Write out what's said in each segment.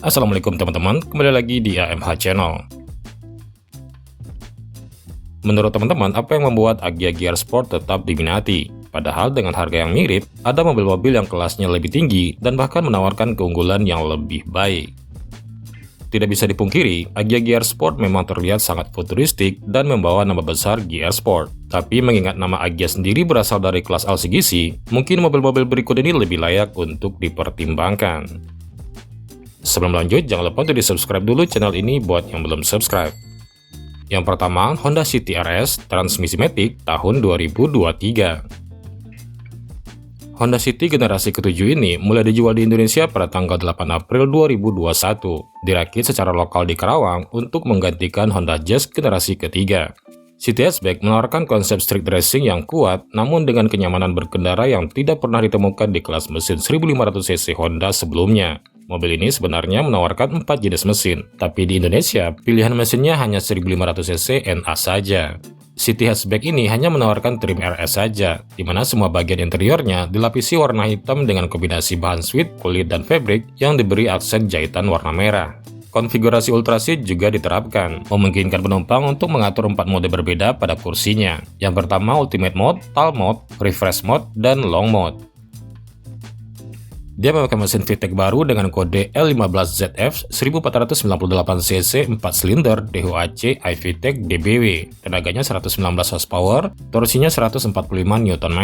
Assalamualaikum teman-teman, kembali lagi di AMH Channel. Menurut teman-teman, apa yang membuat Agya Gear Sport tetap diminati? Padahal dengan harga yang mirip, ada mobil-mobil yang kelasnya lebih tinggi dan bahkan menawarkan keunggulan yang lebih baik. Tidak bisa dipungkiri, Agya Gear Sport memang terlihat sangat futuristik dan membawa nama besar Gear Sport. Tapi mengingat nama Agya sendiri berasal dari kelas LCGC, mungkin mobil-mobil berikut ini lebih layak untuk dipertimbangkan. Sebelum lanjut, jangan lupa untuk di-subscribe dulu channel ini buat yang belum subscribe. Yang pertama, Honda City RS transmisi matic tahun 2023. Honda City generasi ke-7 ini mulai dijual di Indonesia pada tanggal 8 April 2021, dirakit secara lokal di Karawang untuk menggantikan Honda Jazz generasi ketiga. City Hatchback menawarkan konsep street racing yang kuat, namun dengan kenyamanan berkendara yang tidak pernah ditemukan di kelas mesin 1500cc Honda sebelumnya. Mobil ini sebenarnya menawarkan 4 jenis mesin, tapi di Indonesia pilihan mesinnya hanya 1500cc NA saja. City Hatchback ini hanya menawarkan trim RS saja, di mana semua bagian interiornya dilapisi warna hitam dengan kombinasi bahan suede, kulit, dan fabric yang diberi aksen jahitan warna merah. Konfigurasi Ultra Seat juga diterapkan, memungkinkan penumpang untuk mengatur 4 mode berbeda pada kursinya. Yang pertama Ultimate Mode, Tall Mode, Refresh Mode, dan Long Mode. Dia memakai mesin VTEC baru dengan kode L15ZF 1498cc 4 silinder DHC iVTEC DBW. Tenaganya 119 horsepower, torsinya 145 Nm.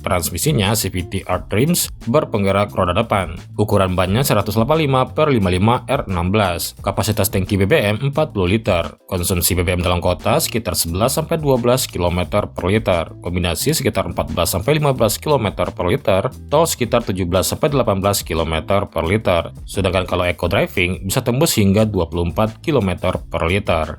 Transmisinya CVT Art Trims berpenggerak roda depan. Ukuran bannya 185/55 R16. Kapasitas tangki BBM 40 liter. Konsumsi BBM dalam kota sekitar 11-12 km per liter. Kombinasi sekitar 14-15 km per liter. Tol sekitar 17-18 km per liter, sedangkan kalau eco driving bisa tembus hingga 24 km per liter.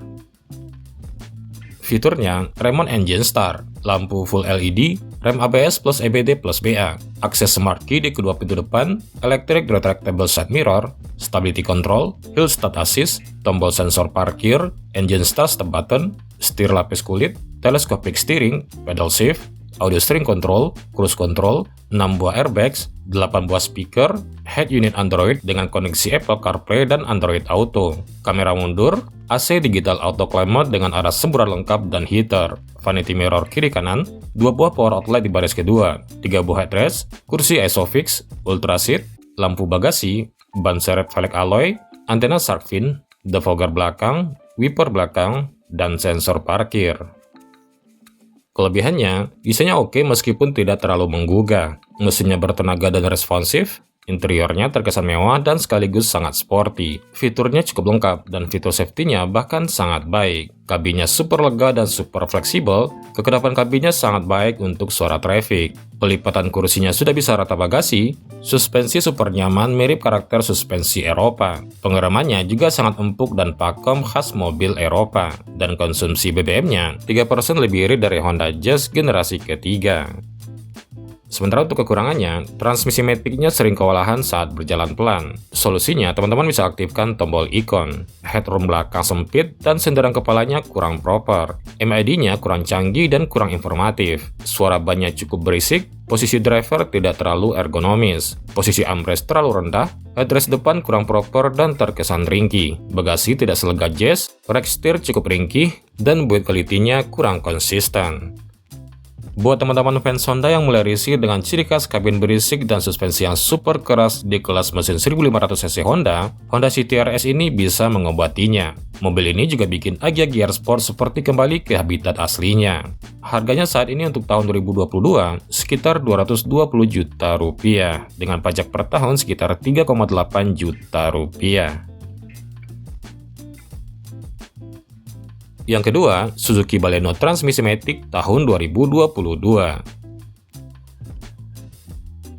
Fiturnya, Remote Engine Start, lampu full LED, rem ABS plus EBD plus BA, akses smart key di kedua pintu depan, electric retractable side mirror, stability control, hill start assist, tombol sensor parkir, engine start button, setir lapis kulit, telescopic steering, pedal shift, audio steering control, cruise control, 6 buah airbags, 8 buah speaker, head unit Android dengan koneksi Apple CarPlay dan Android Auto, kamera mundur, AC digital auto climate dengan arah semburan lengkap dan heater, vanity mirror kiri kanan, 2 buah power outlet di baris kedua, 3 buah headrest, kursi Isofix, Ultra Seat, lampu bagasi, ban serep velg alloy, antena shark fin, defogger belakang, wiper belakang, dan sensor parkir. Kelebihannya, desainnya oke meskipun tidak terlalu menggugah. Mesinnya bertenaga dan responsif, interiornya terkesan mewah dan sekaligus sangat sporty. Fiturnya cukup lengkap dan fitur safety-nya bahkan sangat baik. Kabinnya super lega dan super fleksibel, kekedapan kabinnya sangat baik untuk suara traffic. Pelipatan kursinya sudah bisa rata bagasi, suspensi super nyaman mirip karakter suspensi Eropa. Pengeremannya juga sangat empuk dan pakem khas mobil Eropa. Dan konsumsi BBM-nya 3% lebih irit dari Honda Jazz generasi ketiga. Sementara untuk kekurangannya, transmisi matic-nya sering kewalahan saat berjalan pelan. Solusinya, teman-teman bisa aktifkan tombol ikon. Headroom belakang sempit dan senderan kepalanya kurang proper. MID-nya kurang canggih dan kurang informatif. Suara bannya cukup berisik, posisi driver tidak terlalu ergonomis. Posisi armrest terlalu rendah, headrest depan kurang proper dan terkesan ringkih. Bagasi tidak selega Jazz, rack steer cukup ringkih, dan build quality-nya kurang konsisten. Buat teman-teman fans Honda yang mulai risih dengan ciri khas kabin berisik dan suspensi yang super keras di kelas mesin 1500cc Honda, Honda City RS ini bisa mengobatinya. Mobil ini juga bikin Agya Gear Sport seperti kembali ke habitat aslinya. Harganya saat ini untuk tahun 2022 sekitar 220 juta rupiah, dengan pajak per tahun sekitar 3,8 juta rupiah. Yang kedua, Suzuki Baleno transmisi matic tahun 2022.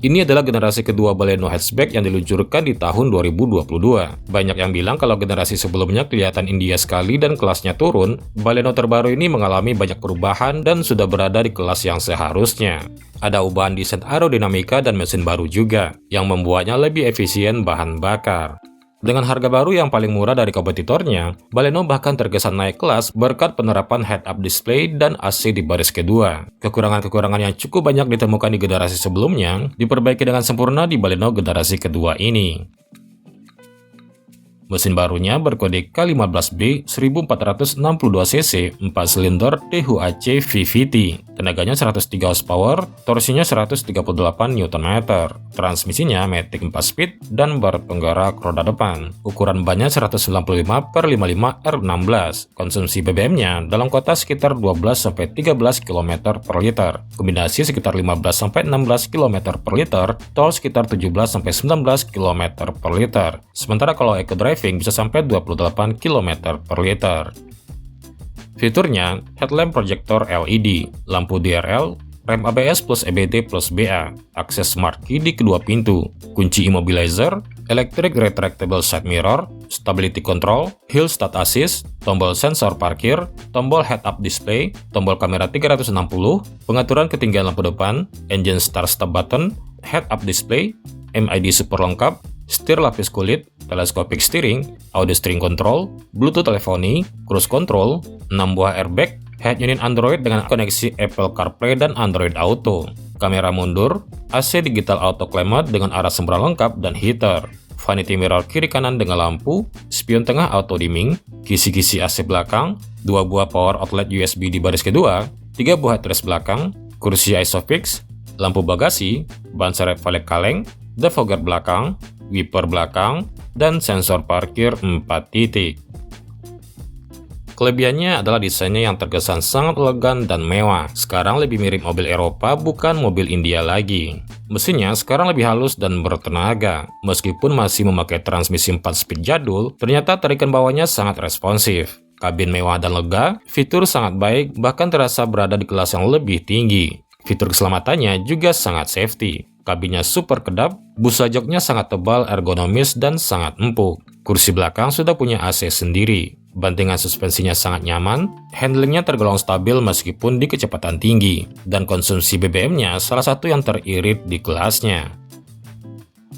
Ini adalah generasi kedua Baleno hatchback yang diluncurkan di tahun 2022. Banyak yang bilang kalau generasi sebelumnya kelihatan India sekali dan kelasnya turun, Baleno terbaru ini mengalami banyak perubahan dan sudah berada di kelas yang seharusnya. Ada ubahan desain aerodinamika dan mesin baru juga, yang membuatnya lebih efisien bahan bakar. Dengan harga baru yang paling murah dari kompetitornya, Baleno bahkan terkesan naik kelas berkat penerapan head-up display dan AC di baris kedua. Kekurangan-kekurangan yang cukup banyak ditemukan di generasi sebelumnya diperbaiki dengan sempurna di Baleno generasi kedua ini. Mesin barunya berkode K15B 1462cc 4 silinder THUAC VVT. Tenaganya 103 horsepower, torsinya 138 Nm. Transmisinya matic 4 speed dan berpenggerak roda depan. Ukuran bannya 195/55 R16. Konsumsi BBM-nya dalam kota sekitar 12-13 km per liter. Kombinasi sekitar 15-16 km per liter, tol sekitar 17-19 km per liter. Sementara kalau eco driving bisa sampai 28 km per liter. Fiturnya, headlamp projector LED, lampu DRL, rem ABS plus EBD plus BA, akses smart key di kedua pintu, kunci immobilizer, electric retractable side mirror, stability control, hill start assist, tombol sensor parkir, tombol head-up display, tombol kamera 360, pengaturan ketinggian lampu depan, engine start-stop button, head-up display, MID super lengkap, setir lapis kulit, telescopic steering, audio steering control, Bluetooth teleponi, cruise control, 6 buah airbag, head unit Android dengan koneksi Apple CarPlay dan Android Auto, kamera mundur, AC digital auto climate dengan arah sembrang lengkap dan heater, vanity mirror kiri kanan dengan lampu, spion tengah auto dimming, kisi-kisi AC belakang, 2 buah power outlet USB di baris kedua, 3 buah headrest belakang, kursi ISOFIX, lampu bagasi, ban serep valet kaleng, defogger belakang, wiper belakang, dan sensor parkir 4 titik. Kelebihannya adalah desainnya yang terkesan sangat elegan dan mewah. Sekarang lebih mirip mobil Eropa, bukan mobil India lagi. Mesinnya sekarang lebih halus dan bertenaga. Meskipun masih memakai transmisi 4 speed jadul, ternyata tarikan bawahnya sangat responsif. Kabin mewah dan lega, fitur sangat baik, bahkan terasa berada di kelas yang lebih tinggi. Fitur keselamatannya juga sangat safety. Kabinnya super kedap, busa joknya sangat tebal, ergonomis, dan sangat empuk. Kursi belakang sudah punya AC sendiri. Bantingan suspensinya sangat nyaman, handlingnya tergolong stabil meskipun di kecepatan tinggi, dan konsumsi BBM-nya salah satu yang teririt di kelasnya.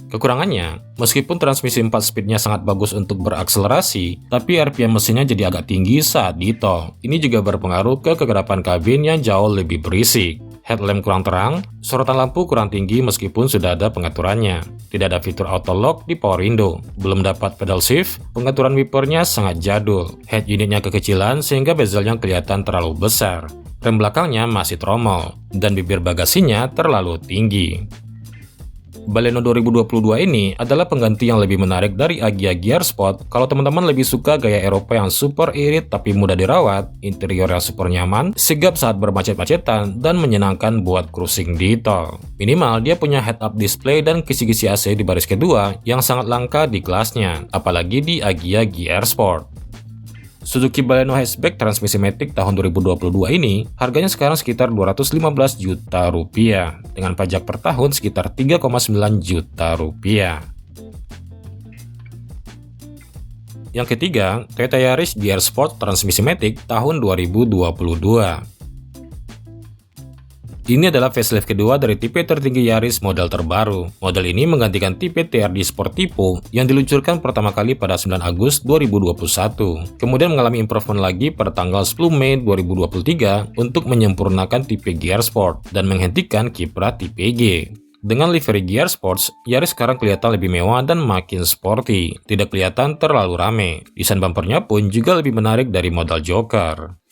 Kekurangannya, meskipun transmisi 4 speednya sangat bagus untuk berakselerasi, tapi RPM mesinnya jadi agak tinggi saat di tol. Ini juga berpengaruh ke kegerapan kabin yang jauh lebih berisik. Headlamp kurang terang, sorotan lampu kurang tinggi meskipun sudah ada pengaturannya. Tidak ada fitur auto lock di power window. Belum dapat pedal shift, pengaturan wipernya sangat jadul. Head unitnya kekecilan sehingga bezelnya kelihatan terlalu besar. Rem belakangnya masih tromol, dan bibir bagasinya terlalu tinggi. Baleno 2022 ini adalah pengganti yang lebih menarik dari Agya GR Sport. Kalau teman-teman lebih suka gaya Eropa yang super irit tapi mudah dirawat, interior yang super nyaman, sigap saat bermacet-macetan, dan menyenangkan buat cruising di tol. Minimal dia punya head-up display dan kisi-kisi AC di baris kedua yang sangat langka di kelasnya, apalagi di Agya GR Sport. Suzuki Baleno Hatchback transmisi matic tahun 2022 ini harganya sekarang sekitar 215 juta rupiah dengan pajak per tahun sekitar 3,9 juta rupiah. Yang ketiga, Toyota Yaris GR Sport transmisi matic tahun 2022. Ini adalah facelift kedua dari tipe tertinggi Yaris model terbaru. Model ini menggantikan tipe TRD Sportivo yang diluncurkan pertama kali pada 9 Agustus 2021. Kemudian mengalami improvement lagi pada tanggal 10 Mei 2023 untuk menyempurnakan tipe GR Sport dan menghentikan kiprah tipe G. Dengan livery GR Sports, Yaris sekarang kelihatan lebih mewah dan makin sporty. Tidak kelihatan terlalu rame. Desain bumpernya pun juga lebih menarik dari model Joker.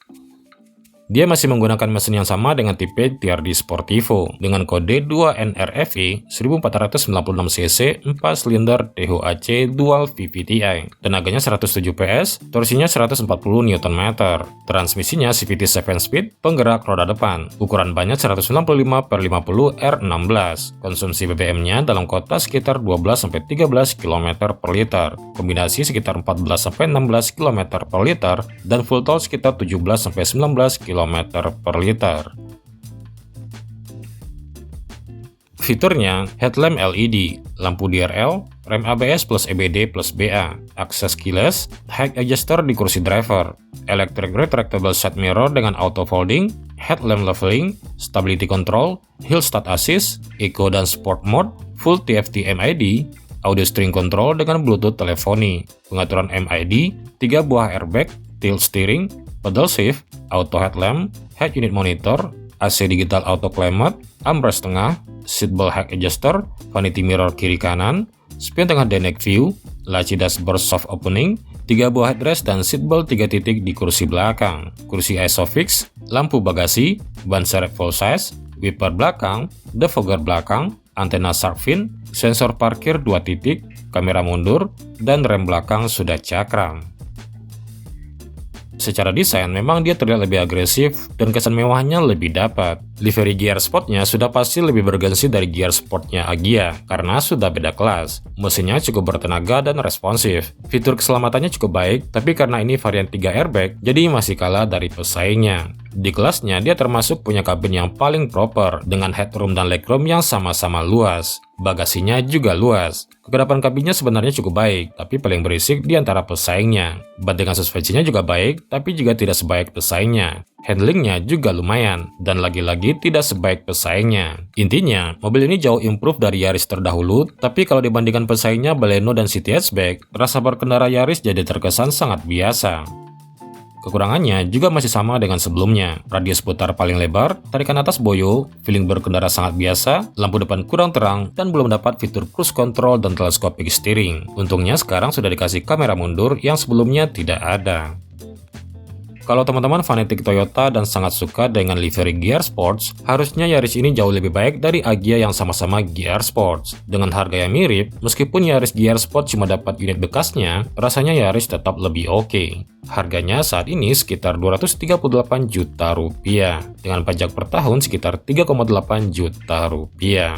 Dia masih menggunakan mesin yang sama dengan tipe TRD Sportivo dengan kode 2NRFE 1496cc 4 silinder THUAC Dual VVT-i. Tenaganya 107 PS, torsinya 140 Nm, transmisinya CVT 7-speed, penggerak roda depan, ukuran bannya 195/50 R16. Konsumsi BBM-nya dalam kota sekitar 12-13 km per liter, kombinasi sekitar 14-16 km per liter, dan full tol sekitar 17-19 km per liter. Fiturnya, headlamp LED, lampu DRL, rem ABS plus EBD plus BA, akses keyless, height adjuster di kursi driver, electric retractable side mirror dengan auto folding, headlamp leveling, stability control, hill start assist, eco dan sport mode, full TFT MID, audio steering control dengan Bluetooth teleponi, pengaturan MID, 3 buah airbag, tilt steering, pedal shift, auto headlamp, head unit monitor, AC digital auto climate, armrest tengah, seatbelt height adjuster, vanity mirror kiri kanan, spion tengah Dynamic View, laci dashboard soft opening, 3 buah headrest dan seatbelt 3 titik di kursi belakang, kursi ISOFIX, lampu bagasi, ban serep full size, wiper belakang, defogger belakang, antena shark fin, sensor parkir 2 titik, kamera mundur, dan rem belakang sudah cakram. Secara desain memang dia terlihat lebih agresif dan kesan mewahnya lebih dapat. Livery gear sportnya sudah pasti lebih bergengsi dari gear sportnya Agya karena sudah beda kelas. Mesinnya cukup bertenaga dan responsif. Fitur keselamatannya cukup baik, tapi karena ini varian 3 airbag, jadi masih kalah dari pesaingnya. Di kelasnya dia termasuk punya kabin yang paling proper dengan headroom dan legroom yang sama-sama luas. Bagasinya juga luas. Kekedapan kabinnya sebenarnya cukup baik, tapi paling berisik di antara pesaingnya. Ban dengan suspensinya juga baik, tapi juga tidak sebaik pesaingnya. Handlingnya juga lumayan, dan lagi-lagi tidak sebaik pesaingnya. Intinya, mobil ini jauh improve dari Yaris terdahulu, tapi kalau dibandingkan pesaingnya Baleno dan City Hatchback, rasa berkendara Yaris jadi terkesan sangat biasa. Kekurangannya juga masih sama dengan sebelumnya, radius putar paling lebar, tarikan atas boyo, feeling berkendara sangat biasa, lampu depan kurang terang, dan belum dapat fitur cruise control dan telescopic steering. Untungnya sekarang sudah dikasih kamera mundur yang sebelumnya tidak ada. Kalau teman-teman fanatik Toyota dan sangat suka dengan livery gear sports, harusnya Yaris ini jauh lebih baik dari Agya yang sama-sama gear sports. Dengan harga yang mirip, meskipun Yaris gear sport cuma dapat unit bekasnya, rasanya Yaris tetap lebih oke. Harganya saat ini sekitar 238 juta rupiah, dengan pajak per tahun sekitar 3,8 juta rupiah.